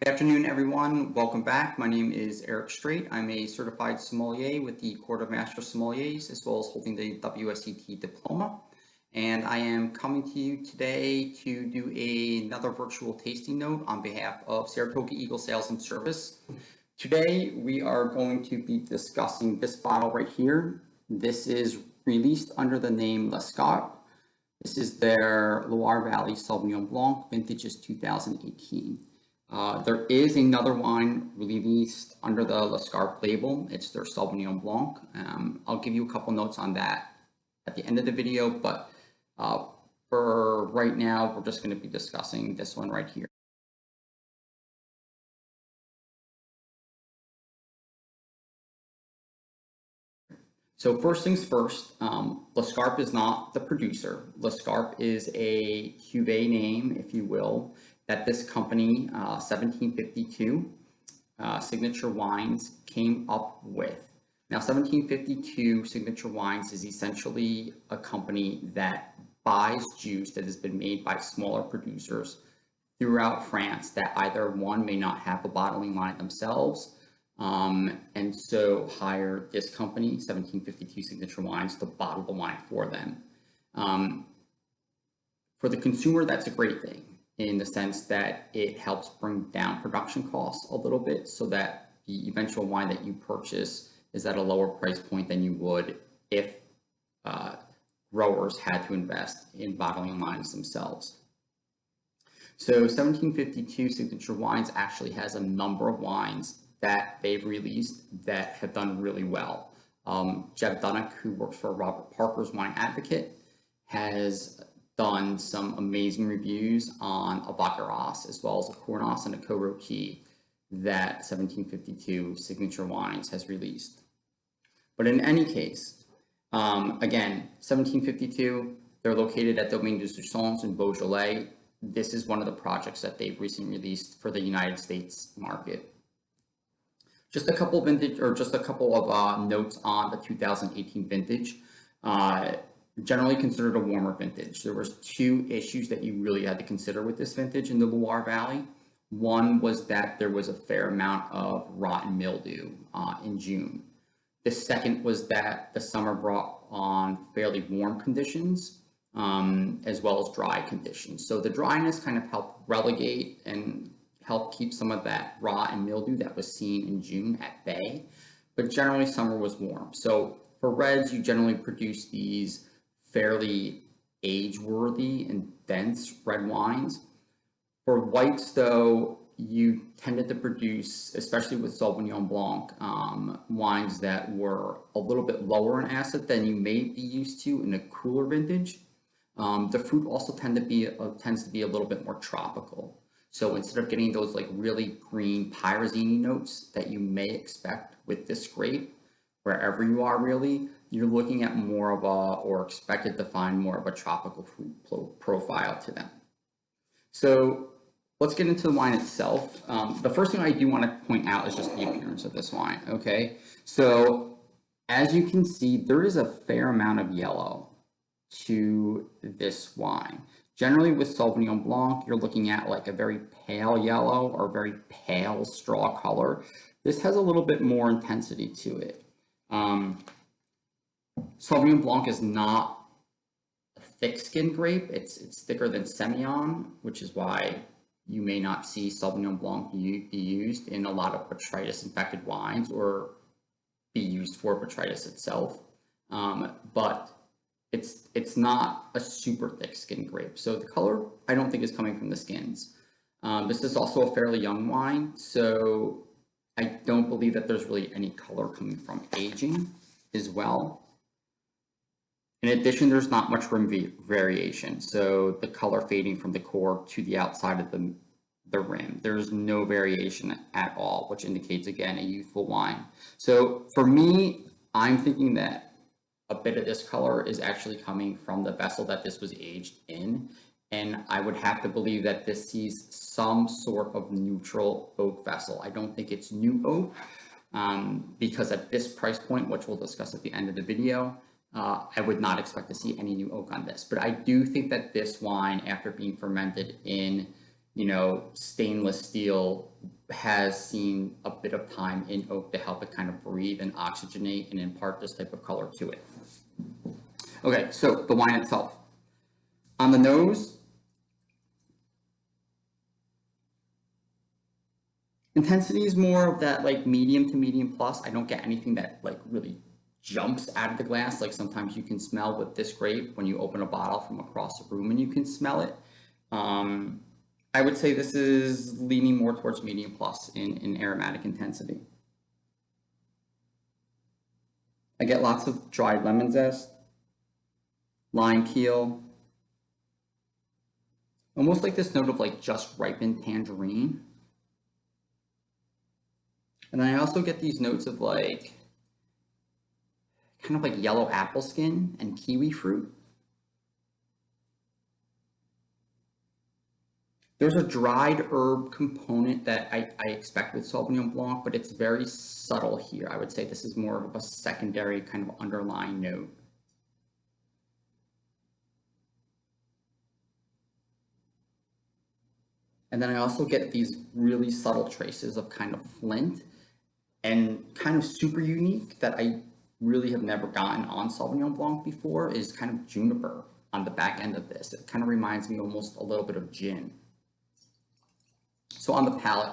Good afternoon, everyone. Welcome back. My name is Eric Strait. I'm a certified sommelier with the Court of Master Sommeliers, as well as holding the WSET diploma. And I am coming to you today to do another virtual tasting note on behalf of Saratoga Eagle Sales and Service. Today, we are going to be discussing this bottle right here. This is released under the name Escarpe. This is their Loire Valley Sauvignon Blanc, vintage is 2018. There is another wine released under the Escarpe label. It's their Sauvignon Blanc. I'll give you a couple notes on that at the end of the video, but for right now, we're just going to be discussing this one right here. So first things first, Escarpe is not the producer. Escarpe is a cuvée name, if you will, that this company, 1752 Signature Wines, came up with. Now, 1752 Signature Wines is essentially a company that buys juice that has been made by smaller producers throughout France that either one may not have a bottling line themselves, and so hire this company, 1752 Signature Wines, to bottle the wine for them. For the consumer, that's a great thing in the sense that it helps bring down production costs a little bit so that the eventual wine that you purchase is at a lower price point than you would if growers had to invest in bottling lines themselves. So 1752 Signature Wines actually has a number of wines that they've released that have done really well. Jeb Dunnock, who works for Robert Parker's Wine Advocate, has done some amazing reviews on a Baccarat as well as a Cornas and a Coroquet that 1752 Signature Wines has released. But in any case, again, 1752, they're located at Domaine des Ursins in Beaujolais. This is one of the projects that they've recently released for the United States market. Just a couple of notes on the 2018 vintage. Generally considered a warmer vintage. There was two issues that you really had to consider with this vintage in the Loire Valley. One was that there was a fair amount of rotten mildew in June. The second was that the summer brought on fairly warm conditions as well as dry conditions. So the dryness kind of helped relegate and help keep some of that rot and mildew that was seen in June at bay, but generally summer was warm. So for reds, you generally produce these fairly age-worthy and dense red wines. For whites, though, you tended to produce, especially with Sauvignon Blanc, wines that were a little bit lower in acid than you may be used to in a cooler vintage. The fruit also tends to be a little bit more tropical. So instead of getting those like really green pyrazine notes that you may expect with this grape, wherever you are really, you're looking at more of or expected to find more of a tropical fruit profile to them. So let's get into the wine itself. The first thing I do want to point out is just the appearance of this wine, okay? So as you can see, there is a fair amount of yellow to this wine. Generally with Sauvignon Blanc, you're looking at like a very pale yellow or very pale straw color. This has a little bit more intensity to it. Sauvignon Blanc is not a thick-skinned grape. It's thicker than Semillon, which is why you may not see Sauvignon Blanc be used in a lot of botrytis-infected wines or be used for botrytis itself. But it's not a super thick-skinned grape. So the color, I don't think, is coming from the skins. This is also a fairly young wine, so I don't believe that there's really any color coming from aging as well. In addition, there's not much rim variation, so the color fading from the core to the outside of the rim. There's no variation at all, which indicates, again, a youthful wine. So for me, I'm thinking that a bit of this color is actually coming from the vessel that this was aged in, and I would have to believe that this sees some sort of neutral oak vessel. I don't think it's new oak, because at this price point, which we'll discuss at the end of the video, I would not expect to see any new oak on this. But I do think that this wine, after being fermented in you know, stainless steel has seen a bit of time in oak to help it kind of breathe and oxygenate and impart this type of color to it. Okay, so the wine itself. On the nose, intensity is more of that like medium to medium plus. I don't get anything that like really jumps out of the glass like sometimes you can smell with this grape when you open a bottle from across the room and you can smell it. I would say this is leaning more towards medium plus in aromatic intensity. I get lots of dried lemon zest, lime peel, almost like this note of like just ripened tangerine. And then I also get these notes of like, kind of like yellow apple skin and kiwi fruit. There's a dried herb component that I expect with Sauvignon Blanc, but it's very subtle here. I would say this is more of a secondary kind of underlying note. And then I also get these really subtle traces of kind of flint and kind of super unique that I really have never gotten on Sauvignon Blanc before is kind of juniper on the back end of this. It kind of reminds me almost a little bit of gin. So on the palate,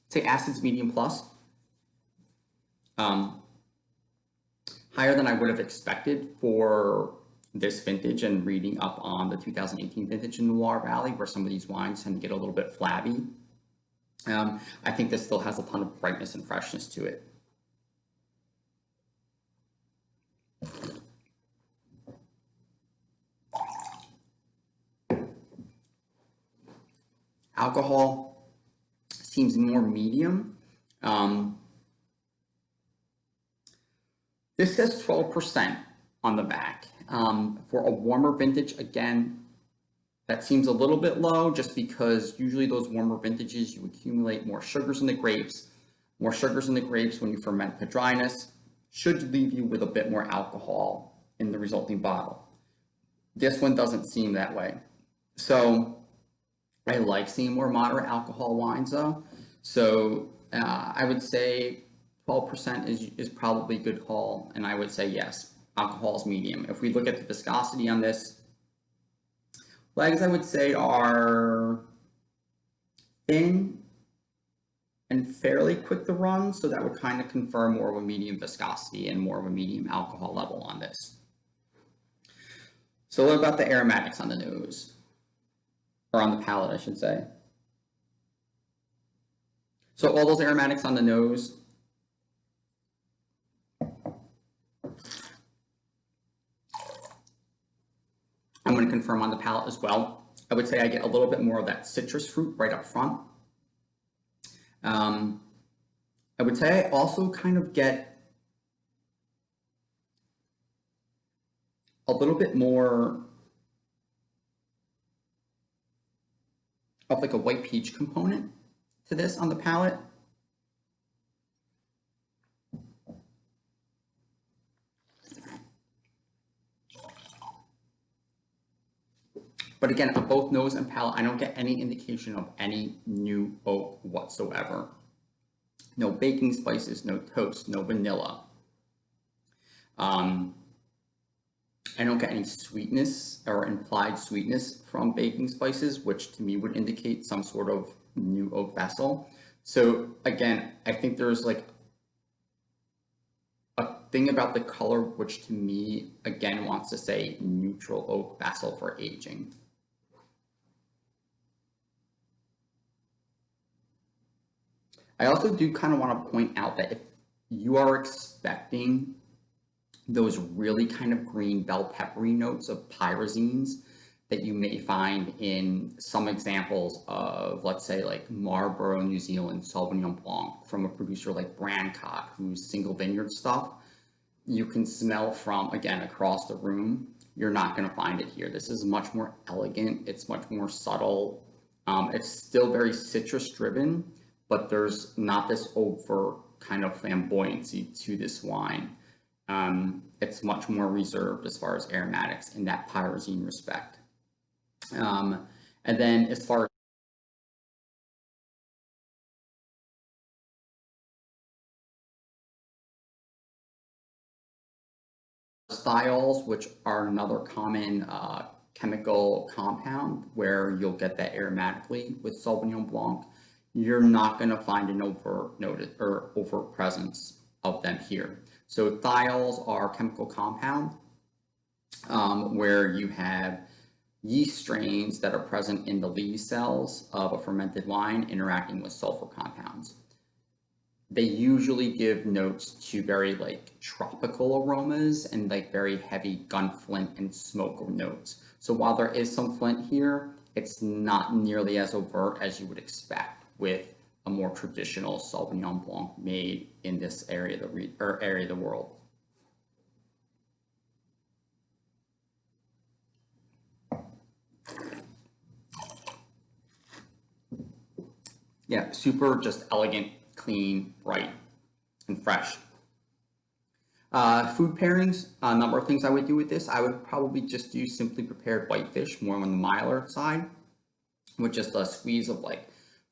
say acid's medium plus. Higher than I would have expected for this vintage and reading up on the 2018 vintage in the Loire Valley, where some of these wines tend to get a little bit flabby. I think this still has a ton of brightness and freshness to it. Alcohol seems more medium. This says 12% on the back. For a warmer vintage, again, that seems a little bit low just because usually those warmer vintages, you accumulate more sugars in the grapes. More sugars in the grapes when you ferment to dryness should leave you with a bit more alcohol in the resulting bottle. This one doesn't seem that way. So I like seeing more moderate alcohol wines though. So I would say 12% is probably a good call, and I would say yes, alcohol is medium. If we look at the viscosity on this, legs I would say are thin and fairly quick to run, so that would kind of confirm more of a medium viscosity and more of a medium alcohol level on this. So what about the aromatics on the nose? Or on the palate, I should say. So all those aromatics on the nose, I'm going to confirm on the palate as well. I would say I get a little bit more of that citrus fruit right up front. I would say I also kind of get a little bit more of like a white peach component to this on the palate. But again, on both nose and palate, I don't get any indication of any new oak whatsoever. No baking spices, no toast, no vanilla. I don't get any sweetness or implied sweetness from baking spices, which to me would indicate some sort of new oak vessel. So again, I think there's like a thing about the color, which to me, again, wants to say neutral oak vessel for aging. I also do kind of want to point out that if you are expecting those really kind of green bell peppery notes of pyrazines that you may find in some examples of, let's say, like Marlborough, New Zealand, Sauvignon Blanc from a producer like Brancott, who's single vineyard stuff, you can smell from, again, across the room. You're not going to find it here. This is much more elegant. It's much more subtle. It's still very citrus driven, but there's not this overt kind of flamboyancy to this wine. It's much more reserved as far as aromatics in that pyrazine respect. And then as far as thiols, which are another common chemical compound where you'll get that aromatically with Sauvignon Blanc, you're not going to find an overt presence of them here. So thiols are chemical compound where you have yeast strains that are present in the lees cells of a fermented wine interacting with sulfur compounds. They usually give notes to very like tropical aromas and like very heavy gunflint and smoke notes. So while there is some flint here, it's not nearly as overt as you would expect with a more traditional Sauvignon Blanc made in this area of the world. Yeah, super just elegant, clean, bright, and fresh. Food pairings, a number of things I would do with this. I would probably just do simply prepared whitefish, more on the milder side, with just a squeeze of like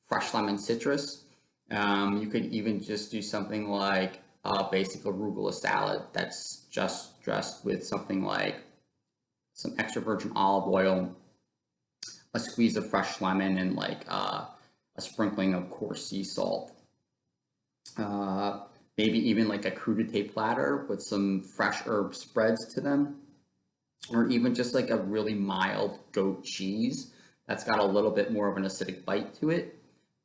fresh lemon citrus. You could even just do something like a basic arugula salad that's just dressed with something like some extra virgin olive oil, a squeeze of fresh lemon, and like a sprinkling of coarse sea salt. Maybe even like a crudité platter with some fresh herb spreads to them, or even just like a really mild goat cheese that's got a little bit more of an acidic bite to it,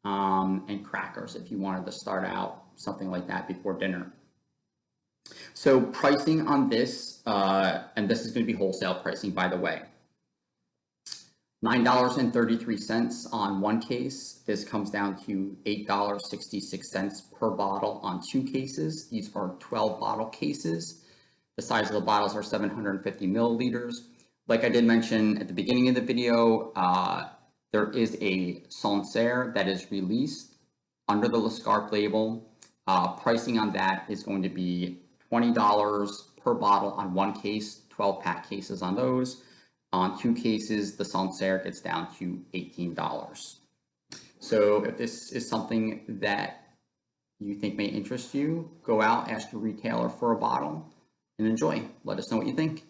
and crackers if you wanted to start out something like that before dinner. So pricing on this, and this is going to be wholesale pricing, by the way. $9.33 on one case. This comes down to $8.66 per bottle on 2 cases. These are 12 bottle cases. The size of the bottles are 750 milliliters. Like I did mention at the beginning of the video, there is a Sancerre that is released under the Escarpe label. Pricing on that is going to be $20 per bottle on 1 case, 12-pack cases on those. On 2 cases, the Sancerre gets down to $18. So if this is something that you think may interest you, go out, ask your retailer for a bottle, and enjoy. Let us know what you think.